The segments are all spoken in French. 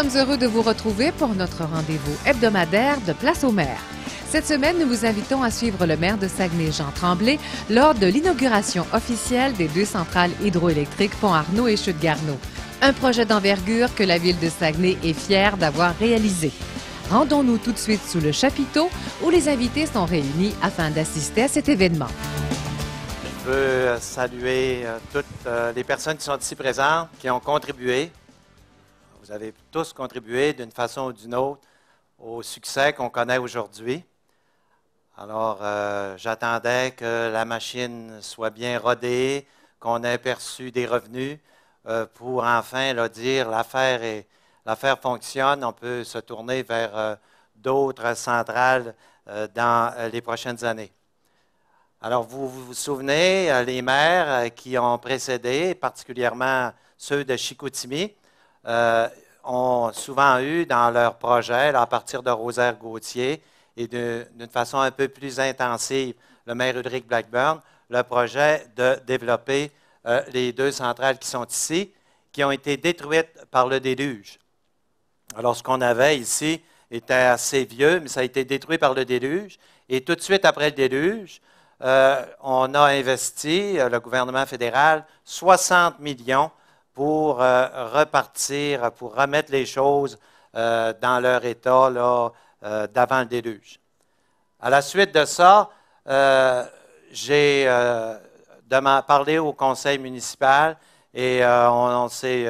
sommes heureux de vous retrouver pour notre rendez-vous hebdomadaire de Place aux maires. Cette semaine, nous vous invitons à suivre le maire de Saguenay, Jean Tremblay, lors de l'inauguration officielle des 2 centrales hydroélectriques Pont-Arnaud et Chute-Garneau. Un projet d'envergure que la ville de Saguenay est fière d'avoir réalisé. Rendons-nous tout de suite sous le chapiteau où les invités sont réunis afin d'assister à cet événement. Je veux saluer toutes les personnes qui sont ici présentes, qui ont contribué. Vous avez tous contribué d'une façon ou d'une autre au succès qu'on connaît aujourd'hui. Alors, j'attendais que la machine soit bien rodée, qu'on ait perçu des revenus pour enfin dire l'affaire fonctionne, on peut se tourner vers d'autres centrales dans les prochaines années. Alors, vous souvenez, les maires qui ont précédé, particulièrement ceux de Chicoutimi, ont souvent eu dans leur projet, à partir de Rosaire-Gauthier, et d'une façon un peu plus intensive, le maire Ulrich Blackburn, le projet de développer les 2 centrales qui sont ici, qui ont été détruites par le déluge. Alors, ce qu'on avait ici était assez vieux, mais ça a été détruit par le déluge. Et tout de suite après le déluge, on a investi, le gouvernement fédéral, 60 millions pour repartir, pour remettre les choses dans leur état d'avant le déluge. À la suite de ça, j'ai parlé au conseil municipal et on s'est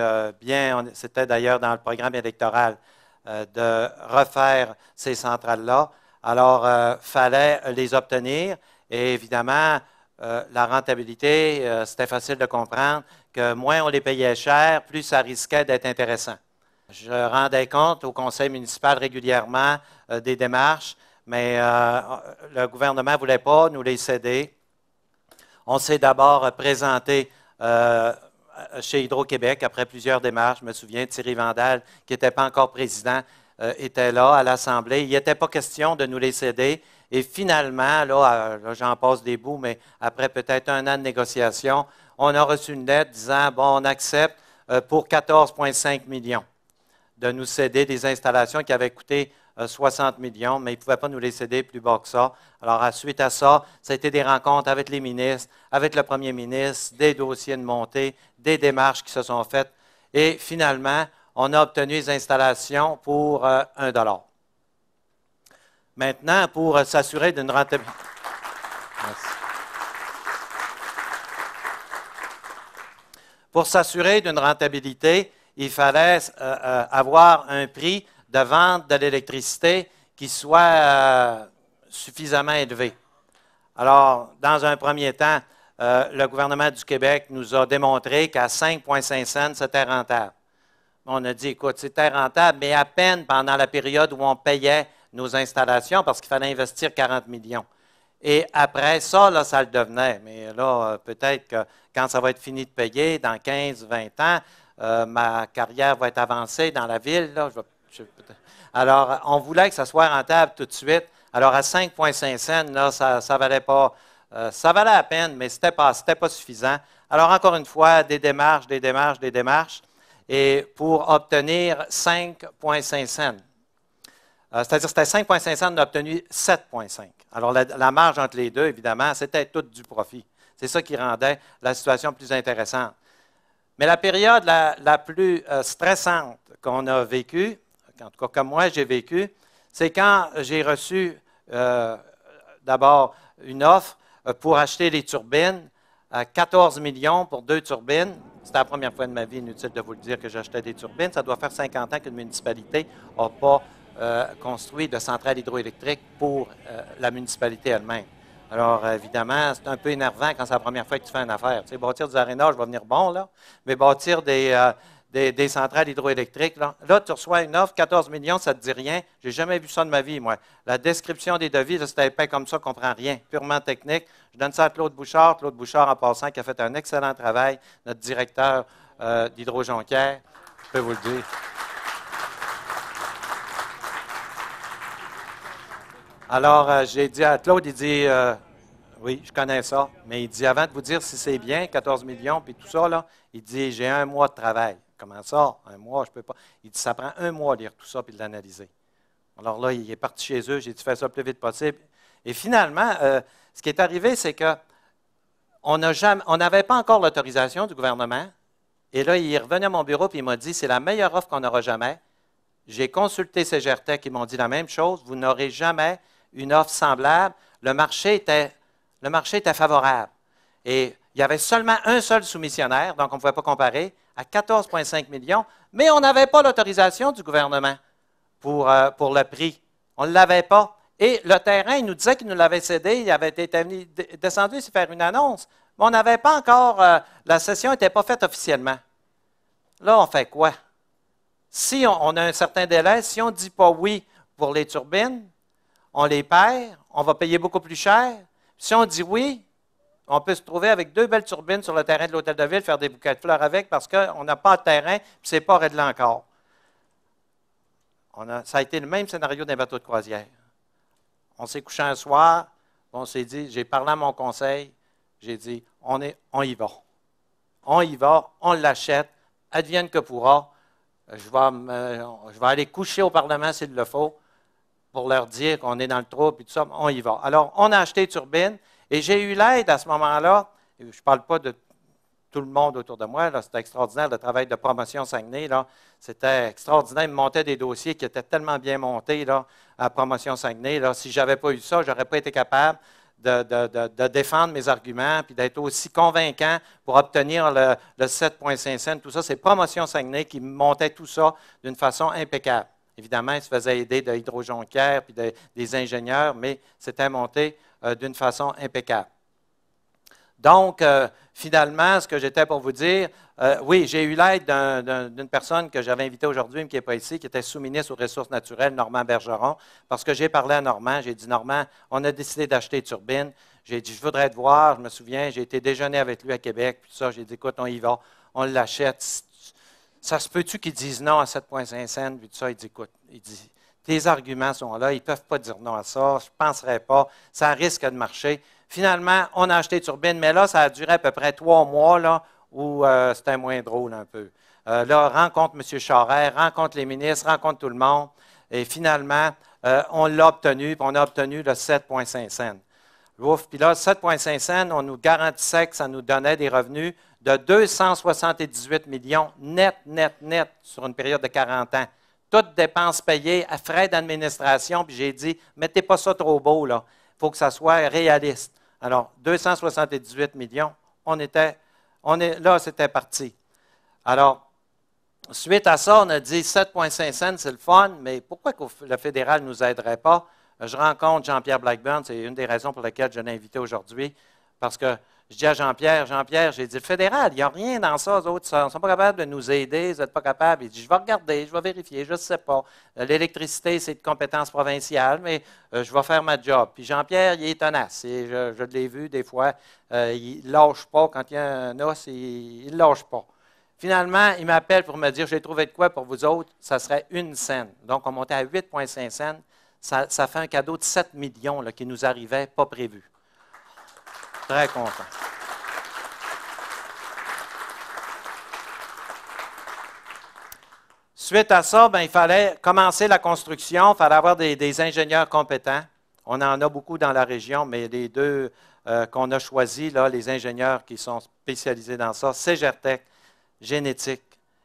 c'était d'ailleurs dans le programme électoral de refaire ces centrales-là. Alors, il fallait les obtenir et évidemment, la rentabilité, c'était facile de comprendre que moins on les payait cher, plus ça risquait d'être intéressant. Je rendais compte au conseil municipal régulièrement des démarches, mais le gouvernement ne voulait pas nous les céder. On s'est d'abord présenté chez Hydro-Québec après plusieurs démarches. Je me souviens, Thierry Vandal, qui n'était pas encore président, était là à l'Assemblée. Il n'était pas question de nous les céder. Et finalement, là j'en passe des bouts, mais après peut-être 1 an de négociation, on a reçu une lettre disant, bon, on accepte pour 14,5 millions de nous céder des installations qui avaient coûté 60 millions, mais ils ne pouvaient pas nous les céder plus bas que ça. Alors, suite à ça, ça a été des rencontres avec les ministres, avec le premier ministre, des dossiers de montée, des démarches qui se sont faites. Et finalement, on a obtenu les installations pour 1 $. Maintenant, pour s'assurer d'une rentabilité. Merci. Pour s'assurer d'une rentabilité, il fallait avoir un prix de vente de l'électricité qui soit suffisamment élevé. Alors, dans un premier temps, le gouvernement du Québec nous a démontré qu'à 5,5 cents, c'était rentable. On a dit, écoute, c'était rentable, mais à peine pendant la période où on payait nos installations parce qu'il fallait investir 40 millions. Et après ça, là, ça le devenait. Mais là, peut-être que quand ça va être fini de payer, dans 15-20 ans, ma carrière va être avancée dans la ville. Là, alors, on voulait que ça soit rentable tout de suite. Alors, à 5,5 cents, là, ça valait pas. Ça valait la peine, mais c'était pas suffisant. Alors, encore une fois, des démarches. Et pour obtenir 5,5 cents. C'est-à-dire que c'était 5,5 cents, on a obtenu 7,5. Alors, la marge entre les deux, évidemment, c'était tout du profit. C'est ça qui rendait la situation plus intéressante. Mais la période la plus stressante qu'on a vécue, en tout cas comme moi j'ai vécu, c'est quand j'ai reçu d'abord une offre pour acheter des turbines à 14 millions pour 2 turbines. C'était la première fois de ma vie, inutile de vous le dire, que j'achetais des turbines. Ça doit faire 50 ans qu'une municipalité n'a pas construit de centrale hydroélectrique pour la municipalité elle-même. Alors, évidemment, c'est un peu énervant quand c'est la première fois que tu fais une affaire. Tu sais, bâtir des arénas, je vais venir bon, là, mais bâtir des centrales hydroélectriques, là, tu reçois une offre, 14 millions, ça ne te dit rien. Je n'ai jamais vu ça de ma vie, moi. La description des devis, c'était épais comme ça, on ne comprend rien, purement technique. Je donne ça à Claude Bouchard. Claude Bouchard, en passant, qui a fait un excellent travail, notre directeur d'Hydro-Jonquière, je peux vous le dire. Alors, j'ai dit à Claude, il dit, oui, je connais ça, mais il dit, avant de vous dire si c'est bien, 14 millions, puis tout ça, là, il dit, j'ai 1 mois de travail. comment ça, un mois, je ne peux pas. Il dit, ça prend un mois à lire tout ça puis de l'analyser. Alors là, il est parti chez eux, j'ai dit, fais ça le plus vite possible. Et finalement, ce qui est arrivé, c'est qu'on n'avait pas encore l'autorisation du gouvernement. Et là, il est revenu à mon bureau et il m'a dit, c'est la meilleure offre qu'on n'aura jamais. J'ai consulté CGRTech, ils m'ont dit la même chose, vous n'aurez jamais une offre semblable. Le marché était favorable. Et il y avait seulement un seul soumissionnaire, donc on ne pouvait pas comparer, à 14,5 millions, mais on n'avait pas l'autorisation du gouvernement pour le prix. On ne l'avait pas. Et le terrain, il nous disait qu'il nous l'avait cédé, il avait été descendu ici faire une annonce, mais on n'avait pas encore, la session n'était pas faite officiellement. Là, on fait quoi? Si on a un certain délai, si on ne dit pas oui pour les turbines, on les perd, on va payer beaucoup plus cher. Si on dit oui, on peut se trouver avec 2 belles turbines sur le terrain de l'Hôtel de Ville, faire des bouquets de fleurs avec parce qu'on n'a pas de terrain et ce n'est pas réglé encore. Ça a été le même scénario d'un bateau de croisière. On s'est couché un soir, on s'est dit, j'ai parlé à mon conseil, j'ai dit, on y va. On y va, on l'achète, advienne que pourra. Je vais aller coucher au Parlement s'il le faut pour leur dire qu'on est dans le trou et tout ça. On y va. Alors, on a acheté turbine et j'ai eu l'aide à ce moment-là. Je ne parle pas de tout le monde autour de moi. C'était extraordinaire, le travail de promotion Saguenay. C'était extraordinaire. Ils me montaient des dossiers qui étaient tellement bien montés là, à Promotion Saguenay. Là. Si je n'avais pas eu ça, je n'aurais pas été capable de défendre mes arguments puis d'être aussi convaincant pour obtenir le 7,5 cents. Tout ça, c'est Promotion Saguenay qui montait tout ça d'une façon impeccable. Évidemment, ils se faisaient aider de Hydro-Jonquière puis des ingénieurs, mais c'était monté d'une façon impeccable. Donc, finalement, ce que j'étais pour vous dire, oui, j'ai eu l'aide d'une personne que j'avais invitée aujourd'hui, mais qui n'est pas ici, qui était sous-ministre aux Ressources naturelles, Normand Bergeron, parce que j'ai parlé à Normand, j'ai dit, Normand, on a décidé d'acheter Turbine. J'ai dit, je voudrais te voir, je me souviens, j'ai été déjeuner avec lui à Québec, puis ça, j'ai dit, écoute, on y va, on l'achète. Ça se peut-tu qu'ils disent non à 7,5 cents, puis tout ça, il dit, écoute, il dit, tes arguments sont là, ils ne peuvent pas dire non à ça, je ne penserais pas, ça risque de marcher. Finalement, on a acheté Turbine, mais là, ça a duré à peu près 3 mois, là, où c'était moins drôle un peu. Là, rencontre M. Charest, rencontre les ministres, rencontre tout le monde, et finalement, on l'a obtenu, puis on a obtenu le 7,5 cents. Ouf, puis là, 7,5 cents, on nous garantissait que ça nous donnait des revenus de 278 millions net sur une période de 40 ans. Toutes dépenses payées à frais d'administration, puis j'ai dit, mettez pas ça trop beau, là. Il faut que ça soit réaliste. Alors, 278 millions, là, c'était parti. Alors, suite à ça, on a dit 7,5 cents, c'est le fun, mais pourquoi le fédéral ne nous aiderait pas? Je rencontre Jean-Pierre Blackburn, c'est une des raisons pour lesquelles je l'ai invité aujourd'hui, parce que je dis à Jean-Pierre, j'ai dit, le fédéral, il n'y a rien dans ça, eux autres, ils ne sont pas capables de nous aider, vous n'êtes pas capables. Il dit, je vais regarder, je vais vérifier, je ne sais pas. L'électricité, c'est de compétence provinciale, mais je vais faire ma job. Puis Jean-Pierre, il est tenace, et je l'ai vu des fois, il ne lâche pas, quand il y a un os, il ne lâche pas. Finalement, il m'appelle pour me dire, j'ai trouvé de quoi pour vous autres, ça serait 1 cent. Donc, on montait à 8,5 cents, ça fait un cadeau de 7 millions là, qui nous arrivait pas prévu. Très content. Suite à ça, il fallait commencer la construction, il fallait avoir des ingénieurs compétents. On en a beaucoup dans la région, mais les deux qu'on a choisis, là, les ingénieurs qui sont spécialisés dans ça, CGRTech, Génétique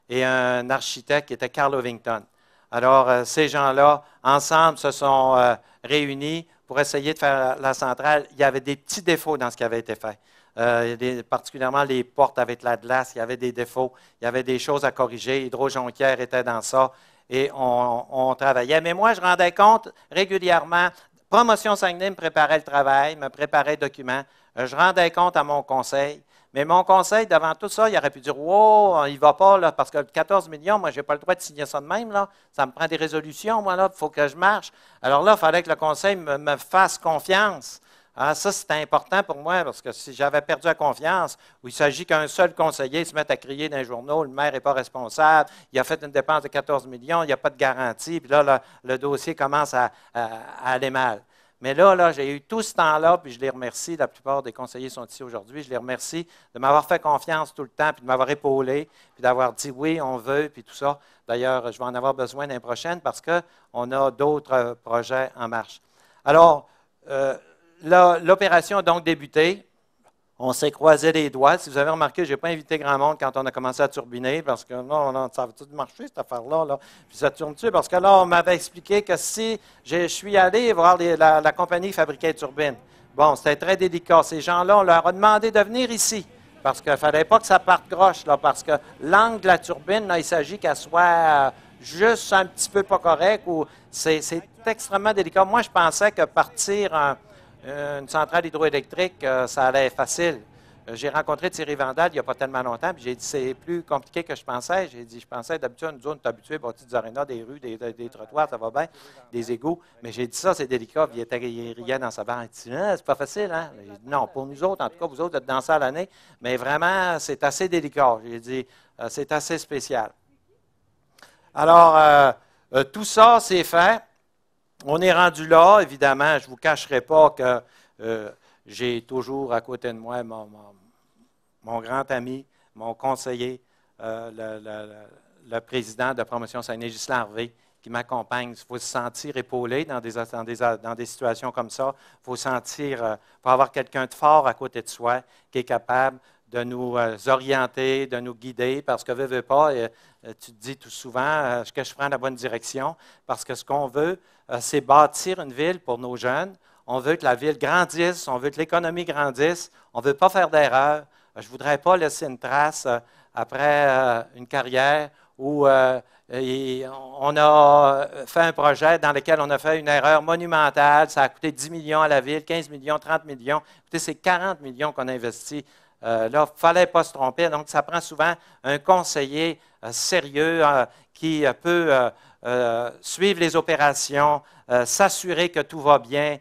et un architecte qui était Carl Ovington. Alors, ces gens-là, ensemble, se sont réunis pour essayer de faire la centrale. Il y avait des petits défauts dans ce qui avait été fait. Particulièrement les portes avec la glace, il y avait des défauts, il y avait des choses à corriger. Hydro-Jonquière était dans ça et on travaillait. Mais moi, je rendais compte régulièrement. Promotion Saguenay me préparait le travail, me préparait le document. Je rendais compte à mon conseil. Mais mon conseil, devant tout ça, il aurait pu dire, wow, il ne va pas, là, parce que 14 millions, moi, je n'ai pas le droit de signer ça de même, là. Ça me prend des résolutions, moi, là, il faut que je marche. Alors là, il fallait que le conseil me fasse confiance. Ah, ça, c'était important pour moi, parce que si j'avais perdu la confiance, où il s'agit qu'un seul conseiller se mette à crier dans les journaux, le maire n'est pas responsable, il a fait une dépense de 14 millions, il n'y a pas de garantie, puis là, le dossier commence à aller mal. Mais là, j'ai eu tout ce temps-là, puis je les remercie. La plupart des conseillers sont ici aujourd'hui. Je les remercie de m'avoir fait confiance tout le temps, puis de m'avoir épaulé, puis d'avoir dit oui, on veut, puis tout ça. D'ailleurs, je vais en avoir besoin l'année prochaine parce qu'on a d'autres projets en marche. Alors, l'opération a donc débuté. On s'est croisé les doigts. Si vous avez remarqué, je n'ai pas invité grand monde quand on a commencé à turbiner parce que non, ça va-tu marcher cette affaire-là? Là? Puis ça tourne-tu? Parce que là, on m'avait expliqué que si je suis allé voir la compagnie qui fabriquait les turbines, bon, c'était très délicat. Ces gens-là, on leur a demandé de venir ici parce qu'il ne fallait pas que ça parte croche, là, parce que l'angle de la turbine, là, il s'agit qu'elle soit juste un petit peu pas correcte ou c'est extrêmement délicat. Moi, je pensais que partir une centrale hydroélectrique, ça allait être facile. J'ai rencontré Thierry Vandal il n'y a pas tellement longtemps, puis j'ai dit c'est plus compliqué que je pensais. J'ai dit je pensais d'habitude, nous autres, on est habitués à bâtir des arénas, des rues, des trottoirs, ça va bien, des égouts. Mais j'ai dit ça, c'est délicat. Puis il riait dans sa barre. Il dit c'est pas facile, hein? J'ai dit non, pour nous autres, en tout cas, vous autres, vous êtes dans ça à l'année, mais vraiment, c'est assez délicat. J'ai dit c'est assez spécial. Alors, tout ça, c'est fait. On est rendu là, évidemment, je ne vous cacherai pas que j'ai toujours à côté de moi mon grand ami, mon conseiller, le président de Promotion Saguenay, Ghislain Harvey, qui m'accompagne. Il faut se sentir épaulé dans des situations comme ça. Il faut avoir quelqu'un de fort à côté de soi qui est capable de nous orienter, de nous guider, parce que veux pas, tu te dis tout souvent que je prends la bonne direction, parce que ce qu'on veut, c'est bâtir une ville pour nos jeunes. On veut que la ville grandisse, on veut que l'économie grandisse, on ne veut pas faire d'erreur. Je ne voudrais pas laisser une trace après une carrière où on a fait un projet dans lequel on a fait une erreur monumentale. Ça a coûté 10 millions à la ville, 15 millions, 30 millions. Écoutez, c'est 40 millions qu'on a investi. Là, il ne fallait pas se tromper. Donc, ça prend souvent un conseiller sérieux qui peut suivre les opérations, s'assurer que tout va bien.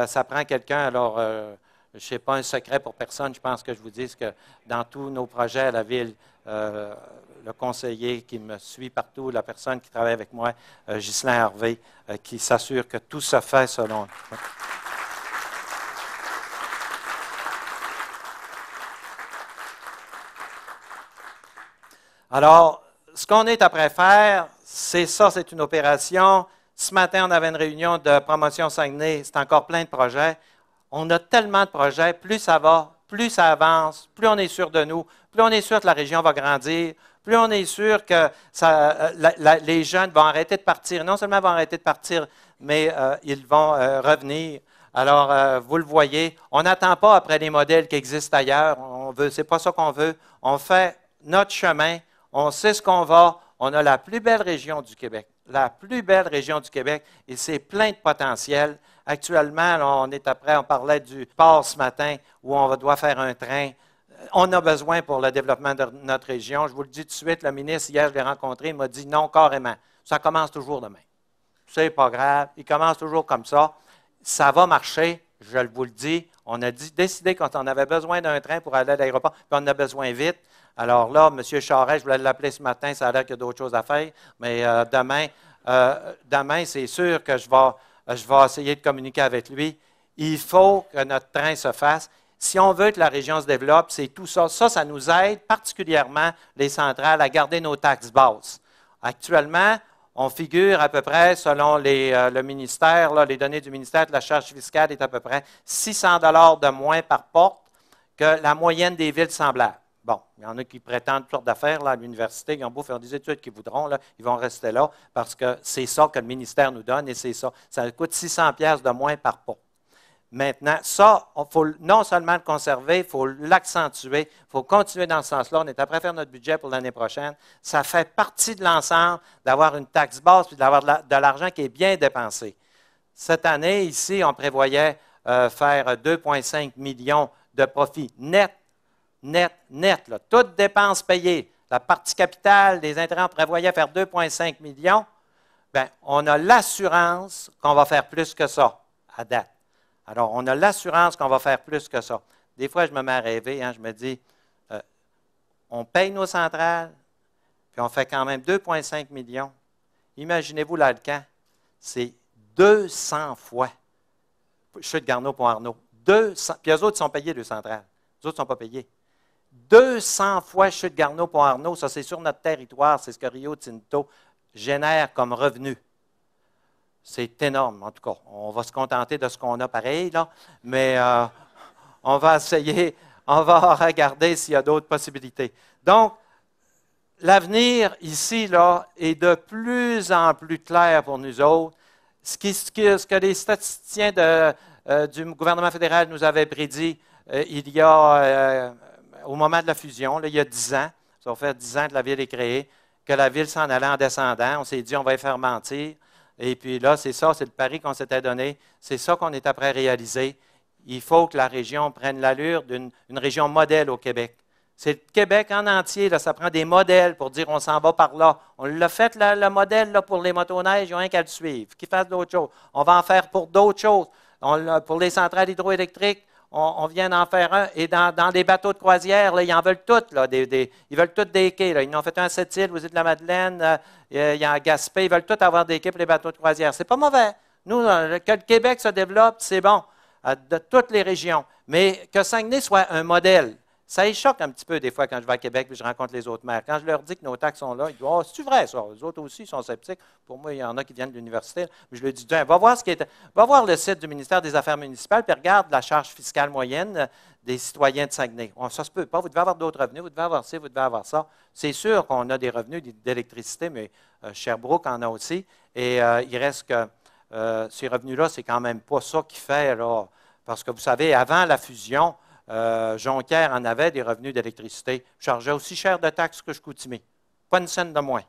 Ça prend quelqu'un, alors, je ne sais pas un secret pour personne, je pense que je vous dise que dans tous nos projets à la ville, le conseiller qui me suit partout, la personne qui travaille avec moi, Ghislain Harvey, qui s'assure que tout se fait selon. Alors, ce qu'on est après faire, c'est ça, c'est une opération. Ce matin, on avait une réunion de promotion Saguenay, c'est encore plein de projets. On a tellement de projets, plus ça va, plus ça avance, plus on est sûr de nous, plus on est sûr que la région va grandir, plus on est sûr que les jeunes vont arrêter de partir. Non seulement vont arrêter de partir, mais ils vont revenir. Alors, vous le voyez, on n'attend pas après les modèles qui existent ailleurs. C'est pas ça qu'on veut. On fait notre chemin. On sait ce qu'on va. On a la plus belle région du Québec. La plus belle région du Québec. Et c'est plein de potentiel. Actuellement, là, on parlait du port ce matin où on doit faire un train. On a besoin pour le développement de notre région. Je vous le dis tout de suite, le ministre, hier, je l'ai rencontré, il m'a dit non, carrément. Ça commence toujours demain. C'est pas grave. Il commence toujours comme ça. Ça va marcher, je vous le dis. On a décidé quand on avait besoin d'un train pour aller à l'aéroport, puis on en a besoin vite. Alors là, M. Charest, je voulais l'appeler ce matin, ça a l'air qu'il y a d'autres choses à faire, mais demain, c'est sûr que je vais essayer de communiquer avec lui. Il faut que notre train se fasse. Si on veut que la région se développe, c'est tout ça. Ça nous aide particulièrement, les centrales, à garder nos taxes basses. Actuellement, on figure à peu près, selon le ministère, là, les données du ministère, la charge fiscale est à peu près 600 $ de moins par porte que la moyenne des villes semblables. Bon, il y en a qui prétendent toutes sortes d'affaires là, à l'université, ils ont beau faire des études qu'ils voudront, là, ils vont rester là parce que c'est ça que le ministère nous donne et c'est ça. Ça coûte 600 $ de moins par porte. Maintenant, ça, il faut non seulement le conserver, il faut l'accentuer, il faut continuer dans ce sens-là. On est après faire notre budget pour l'année prochaine. Ça fait partie de l'ensemble d'avoir une taxe basse et d'avoir de l'argent qui est bien dépensé. Cette année, ici, on prévoyait faire 2,5 millions de profits net, là, toutes dépenses payées. La partie capitale des intérêts, on prévoyait faire 2,5 millions. Bien, on a l'assurance qu'on va faire plus que ça à date. Alors, on a l'assurance qu'on va faire plus que ça. Des fois, je me mets à rêver, hein, je me dis, on paye nos centrales, puis on fait quand même 2,5 millions. Imaginez-vous l'Alcan, c'est 200 fois. chute Garneau-Pont-Arnaud. 200, puis eux autres, ils sont payés, deux centrales. Les autres ne sont pas payés. 200 fois chute Garneau-Pont-Arnaud, ça c'est sur notre territoire, c'est ce que Rio Tinto génère comme revenu. C'est énorme, en tout cas. On va se contenter de ce qu'on a pareil, là, mais on va essayer, on va regarder s'il y a d'autres possibilités. Donc, l'avenir ici, là, est de plus en plus clair pour nous autres. Ce que les statisticiens du gouvernement fédéral nous avaient prédit il y a, au moment de la fusion, là, il y a 10 ans, ça va faire 10 ans que la ville est créée, que la ville s'en allait en descendant. On s'est dit, on va les faire mentir. Et puis là, c'est ça, c'est le pari qu'on s'était donné. C'est ça qu'on est après à réaliser. Il faut que la région prenne l'allure d'une région modèle au Québec. C'est le Québec en entier, là, ça prend des modèles pour dire on s'en va par là. On l'a fait, le modèle là, pour les motoneiges, ils n'ont rien qu'à le suivre, qu'ils fassent d'autres choses. On va en faire pour d'autres choses. Pour les centrales hydroélectriques, on vient d'en faire un. Et dans les bateaux de croisière, là, ils en veulent toutes. Là, ils veulent toutes des quais. Là. Ils en ont fait un à Sept-Îles, aux Îles-de-la-Madeleine, il y a un Gaspé. Ils veulent tous avoir des quais pour les bateaux de croisière. C'est pas mauvais. Nous, que le Québec se développe, c'est bon, de toutes les régions. Mais que Saguenay soit un modèle. Ça les choque un petit peu des fois quand je vais à Québec et je rencontre les autres maires. Quand je leur dis que nos taxes sont là, ils disent « Oh, c'est-tu vrai ça? » Les autres aussi sont sceptiques. Pour moi, il y en a qui viennent de l'université. Mais je leur dis « Va voir le site du ministère des Affaires municipales et regarde la charge fiscale moyenne des citoyens de Saguenay. Oh, ça se peut pas. Vous devez avoir d'autres revenus. Vous devez avoir ci, vous devez avoir ça. » C'est sûr qu'on a des revenus d'électricité, mais Sherbrooke en a aussi. Et il reste que ces revenus-là, c'est quand même pas ça qui fait, là. Parce que vous savez, avant la fusion, Jonquière en avait des revenus d'électricité. Je chargeais aussi cher de taxes que Chicoutimi. Pas une scène de moins.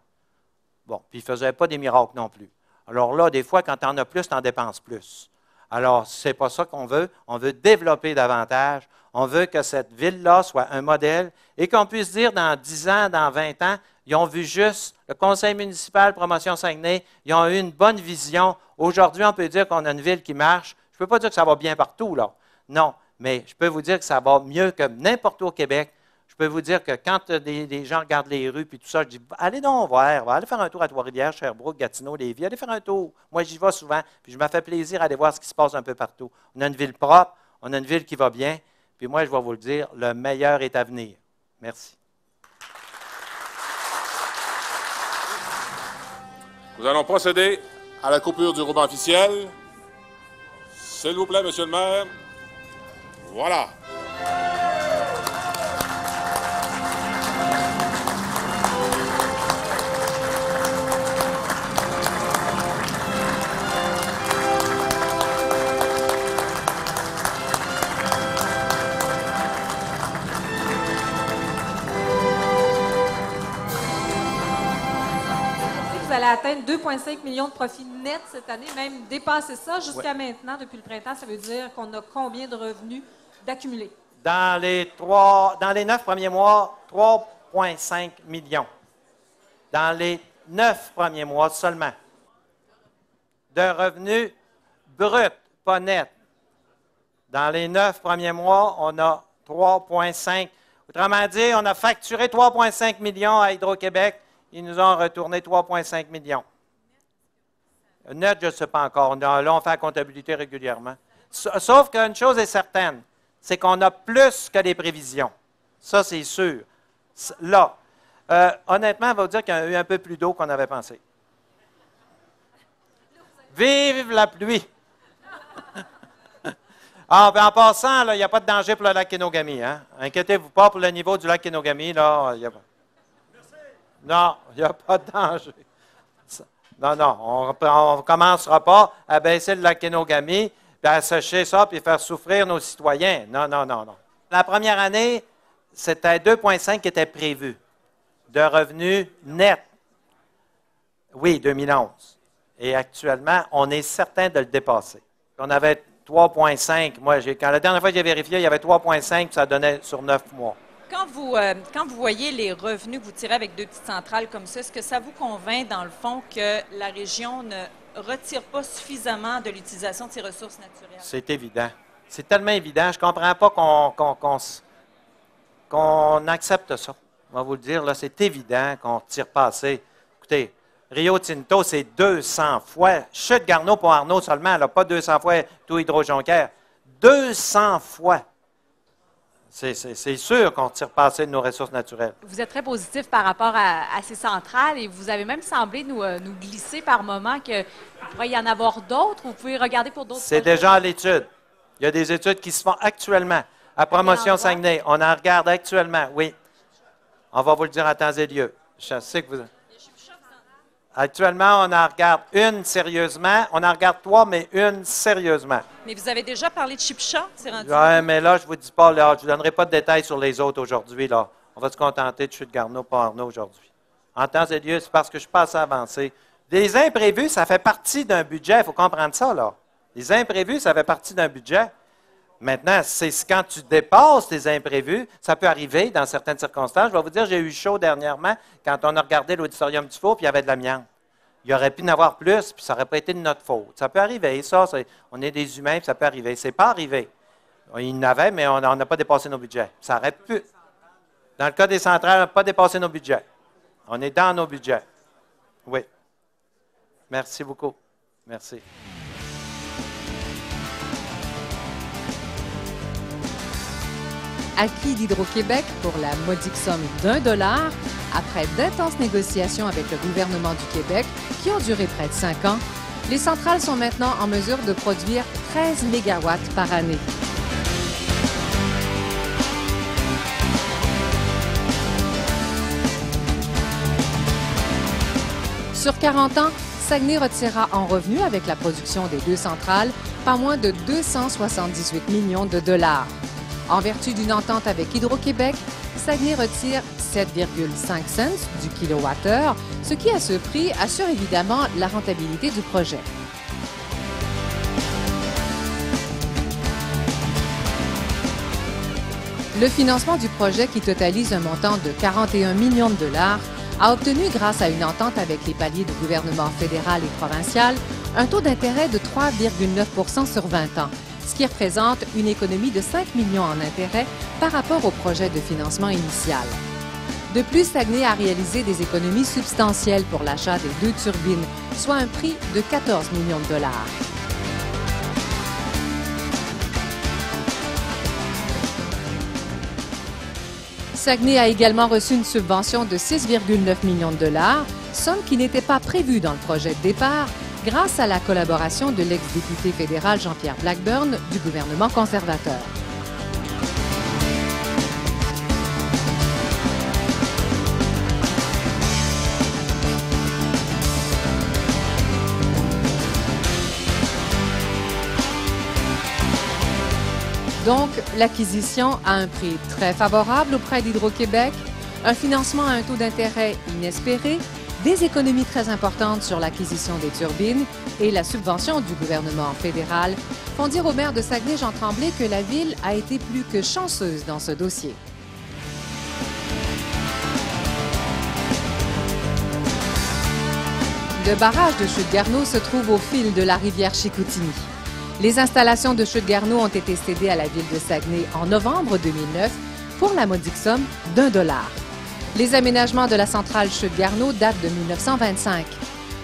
Bon, puis il ne faisait pas des miracles non plus. Alors là, des fois, quand tu en as plus, tu en dépenses plus. Alors, ce n'est pas ça qu'on veut. On veut développer davantage. On veut que cette ville-là soit un modèle et qu'on puisse dire dans 10 ans, dans 20 ans, ils ont vu juste le conseil municipal Promotion Saguenay, ils ont eu une bonne vision. Aujourd'hui, on peut dire qu'on a une ville qui marche. Je ne peux pas dire que ça va bien partout, là. Non. Mais je peux vous dire que ça va mieux que n'importe où au Québec. Je peux vous dire que quand des gens regardent les rues et tout ça, je dis « Allez donc voir, allez faire un tour à Trois-Rivières, Sherbrooke, Gatineau, Lévis, allez faire un tour. » Moi, j'y vais souvent, puis je me fais plaisir à aller voir ce qui se passe un peu partout. On a une ville propre, on a une ville qui va bien, puis moi, je vais vous le dire, le meilleur est à venir. Merci. Nous allons procéder à la coupure du ruban officiel. S'il vous plaît, Monsieur le maire. Voilà. Vous allez atteindre 2,5 millions de profits nets cette année, même dépasser ça jusqu'à maintenant, depuis le printemps. Ça veut dire qu'on a combien de revenus d'accumulés? Dans les 9 premiers mois, 3,5 millions. Dans les 9 premiers mois seulement. De revenus bruts, pas nets. Dans les 9 premiers mois, on a 3,5. Autrement dit, on a facturé 3,5 millions à Hydro-Québec. Ils nous ont retourné 3,5 millions. Net, je ne sais pas encore. Là, on fait la comptabilité régulièrement. Sauf qu'une chose est certaine, c'est qu'on a plus que les prévisions. Ça, c'est sûr. Là, honnêtement, on va vous dire qu'il y a eu un peu plus d'eau qu'on avait pensé. Vive la pluie! Ah, ben en passant, il n'y a pas de danger pour le lac Kenogami. Hein? Inquiétez-vous pas pour le niveau du lac Kenogami. Là, y a pas... Non, il n'y a pas de danger. Non, on ne commencera pas à baisser le lac Kenogami, puis à sécher ça, puis faire souffrir nos citoyens. Non. La première année, c'était 2,5 qui était prévu de revenus nets. Oui, 2011. Et actuellement, on est certain de le dépasser. On avait 3,5. Moi, quand la dernière fois que j'ai vérifié, il y avait 3,5, puis ça donnait sur 9 mois. Quand vous voyez les revenus que vous tirez avec deux petites centrales comme ça, est-ce que ça vous convainc, dans le fond, que la région ne retire pas suffisamment de l'utilisation de ses ressources naturelles? C'est évident. C'est tellement évident. Je ne comprends pas qu'on accepte ça. On va vous le dire, là, c'est évident qu'on ne tire pas assez. Écoutez, Rio Tinto, c'est 200 fois. Chute Garneau, Pont-Arnaud seulement, elle n'a pas 200 fois tout Hydro-Jonquière. 200 fois. C'est sûr qu'on tire pas assez de nos ressources naturelles. Vous êtes très positif par rapport à ces centrales et vous avez même semblé nous glisser par moment qu'il pourrait y en avoir d'autres. Vous pouvez regarder pour d'autres. C'est déjà à l'étude. Il y a des études qui se font actuellement. À Promotion Saguenay, on en regarde actuellement, oui. On va vous le dire à temps et lieu. Je sais que vous... Actuellement, on en regarde une sérieusement. On en regarde 3, mais une sérieusement. Mais vous avez déjà parlé de Chipcha, c'est rendu. Oui, mais là, je ne vous dis pas, là, je ne vous donnerai pas de détails sur les autres aujourd'hui. Là. On va se contenter de Chute Garneau, Pont-Arnaud aujourd'hui. En temps et lieu, c'est parce que je suis pas assez avancé. Des imprévus, ça fait partie d'un budget. Il faut comprendre ça, là. Les imprévus, ça fait partie d'un budget. Maintenant, c'est quand tu dépasses tes imprévus, ça peut arriver dans certaines circonstances. Je vais vous dire, j'ai eu chaud dernièrement quand on a regardé l'auditorium du Four, puis il y avait de l'amiante. Il aurait pu en avoir plus, puis ça n'aurait pas été de notre faute. Ça peut arriver, ça. On est des humains, puis ça peut arriver. C'est pas arrivé. Il y en avait, mais on n'a pas dépassé nos budgets. Ça aurait pu. Dans le cas des centrales, on n'a pas dépassé nos budgets. On est dans nos budgets. Oui. Merci beaucoup. Merci. Acquis d'Hydro-Québec pour la modique somme d'$1, après d'intenses négociations avec le gouvernement du Québec qui ont duré près de 5 ans, les centrales sont maintenant en mesure de produire 13 mégawatts par année. Sur 40 ans, Saguenay retirera en revenu avec la production des 2 centrales pas moins de 278 millions de dollars. En vertu d'une entente avec Hydro-Québec, Saguenay retire 7,5 cents du kilowattheure, ce qui, à ce prix, assure évidemment la rentabilité du projet. Le financement du projet, qui totalise un montant de 41 millions de dollars, a obtenu, grâce à une entente avec les paliers de gouvernement fédéral et provincial, un taux d'intérêt de 3,9 % sur 20 ans, ce qui représente une économie de 5 millions en intérêt par rapport au projet de financement initial. De plus, Saguenay a réalisé des économies substantielles pour l'achat des 2 turbines, soit un prix de 14 millions de dollars. Saguenay a également reçu une subvention de 6,9 millions de dollars, somme qui n'était pas prévue dans le projet de départ, grâce à la collaboration de l'ex-député fédéral Jean-Pierre Blackburn du gouvernement conservateur. Donc, l'acquisition à un prix très favorable auprès d'Hydro-Québec, un financement à un taux d'intérêt inespéré, des économies très importantes sur l'acquisition des turbines et la subvention du gouvernement fédéral font dire au maire de Saguenay, Jean Tremblay, que la ville a été plus que chanceuse dans ce dossier. Le barrage de Chute-Garneau se trouve au fil de la rivière Chicoutimi. Les installations de Chute-Garneau ont été cédées à la ville de Saguenay en novembre 2009 pour la modique somme d'$1. Les aménagements de la centrale Chute-Garneau datent de 1925.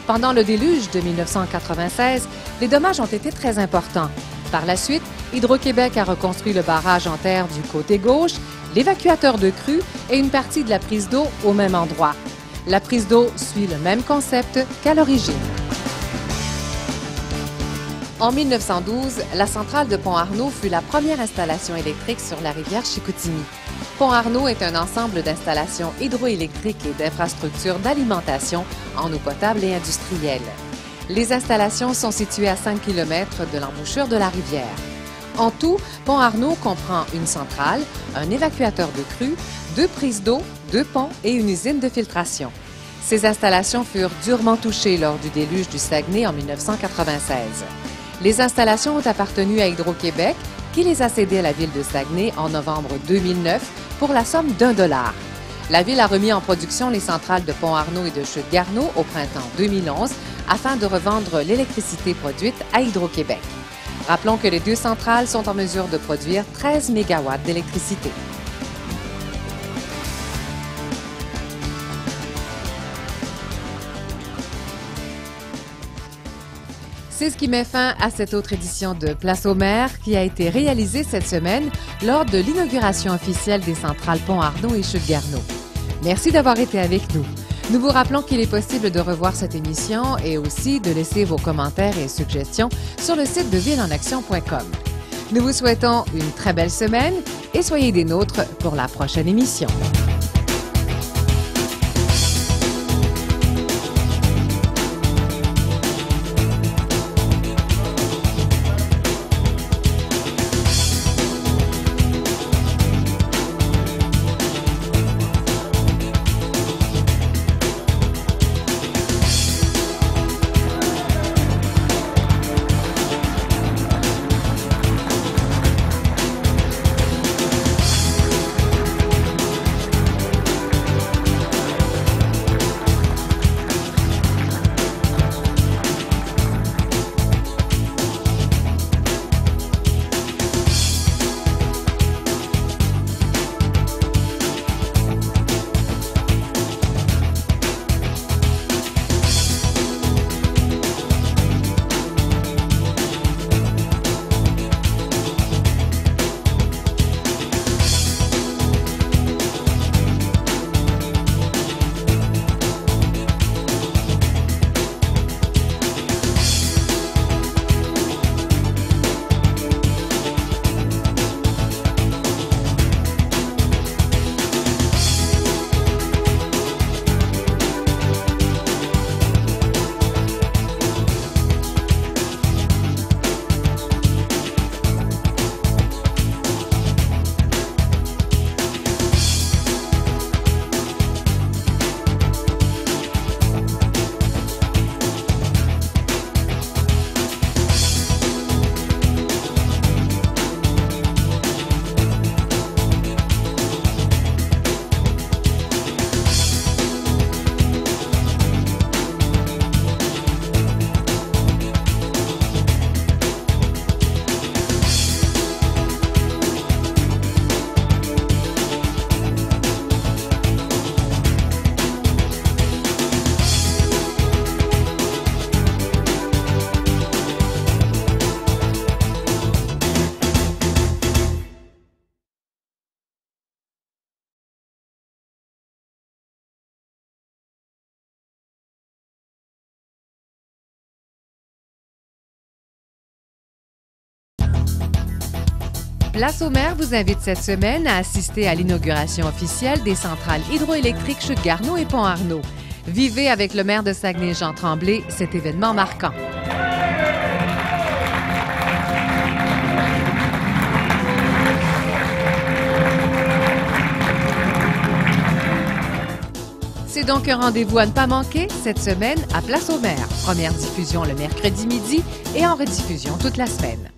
Pendant le déluge de 1996, les dommages ont été très importants. Par la suite, Hydro-Québec a reconstruit le barrage en terre du côté gauche, l'évacuateur de crue et une partie de la prise d'eau au même endroit. La prise d'eau suit le même concept qu'à l'origine. En 1912, la centrale de Pont-Arnaud fut la première installation électrique sur la rivière Chicoutimi. Pont-Arnaud est un ensemble d'installations hydroélectriques et d'infrastructures d'alimentation en eau potable et industrielle. Les installations sont situées à 5 km de l'embouchure de la rivière. En tout, Pont-Arnaud comprend une centrale, un évacuateur de crue, 2 prises d'eau, 2 ponts et une usine de filtration. Ces installations furent durement touchées lors du déluge du Saguenay en 1996. Les installations ont appartenu à Hydro-Québec, qui les a cédées à la ville de Saguenay en novembre 2009 pour la somme d'$1. La ville a remis en production les centrales de Pont-Arnaud et de Chute-Garneau au printemps 2011 afin de revendre l'électricité produite à Hydro-Québec. Rappelons que les 2 centrales sont en mesure de produire 13 mégawatts d'électricité. C'est ce qui met fin à cette autre édition de Place aux maires qui a été réalisée cette semaine lors de l'inauguration officielle des centrales Pont-Arnaud et Chutes-Garneau. Merci d'avoir été avec nous. Nous vous rappelons qu'il est possible de revoir cette émission et aussi de laisser vos commentaires et suggestions sur le site de villeenaction.com. Nous vous souhaitons une très belle semaine et soyez des nôtres pour la prochaine émission. Place aux maires vous invite cette semaine à assister à l'inauguration officielle des centrales hydroélectriques Chutes-Garneau et Pont-Arnaud. Vivez avec le maire de Saguenay, Jean Tremblay, cet événement marquant. C'est donc un rendez-vous à ne pas manquer cette semaine à Place aux maires. Première diffusion le mercredi midi et en rediffusion toute la semaine.